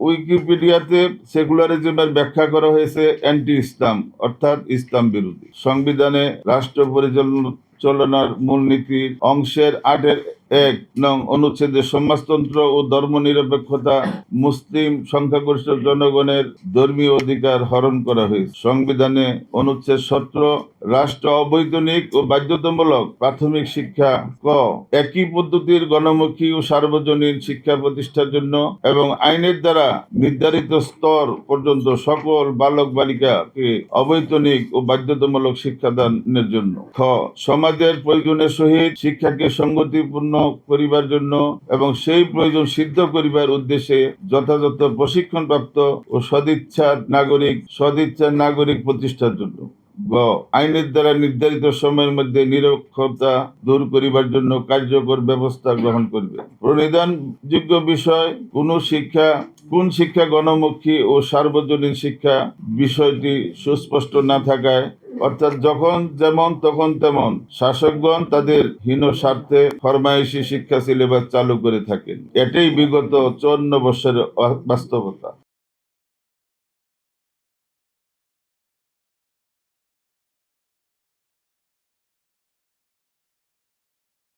উইকিপিডিয়াতে সেকুলারিজমের ব্যাখ্যা করা হয়েছে অ্যান্টি ইসলাম, অর্থাৎ ইসলাম বিরোধী। সংবিধানে রাষ্ট্র পরিচালনার মূলনীতির অংশের 8-1 অনুচ্ছেদে সমাজতন্ত্র ও ধর্মনিরপেক্ষতা, মুসলিম সংখ্যাগরিষ্ঠ জনগণের ধর্মীয় অধিকার হরণ করা হয়েছে। সংবিধানে অনুচ্ছেদ 17 রাষ্ট্র অবৈতনিক ও বাধ্যতামূলক প্রাথমিক শিক্ষা একই পদ্ধতির গণমুখী ও সার্বজনীন শিক্ষা প্রতিষ্ঠার জন্য এবং আইনের দ্বারা নির্ধারিত স্তর পর্যন্ত সকল বালক বালিকাকে অবৈতনিক ও বাধ্যতামূলক শিক্ষাদানের জন্য। সমাজের প্রয়োজনের সহিত শিক্ষাকে সংগতিপূর্ণ করিবার জন্য এবং সেই প্রয়োজন সিদ্ধ করিবার উদ্দেশ্যে যথাযথ প্রশিক্ষণপ্রাপ্ত ও সদিচ্ছার নাগরিক প্রতিষ্ঠার জন্য। আইনের দ্বারা নির্ধারিত সময়ের মধ্যে নিরক্ষরতা দূর করিবার জন্য কার্যকর ব্যবস্থা গ্রহণ করবে। প্রণিধানযোগ্য বিষয় কোন শিক্ষা গণমুখী ও সার্বজনীন শিক্ষা বিষয়টি সুস্পষ্ট না থাকায়, অর্থাৎ যখন যেমন তখন তেমন শাসকগণ তাদের হীন স্বার্থে ফরমায়েশি শিক্ষা সিলেবাস চালু করে থাকেন। এটাই বিগত 54 বছরের বাস্তবতা।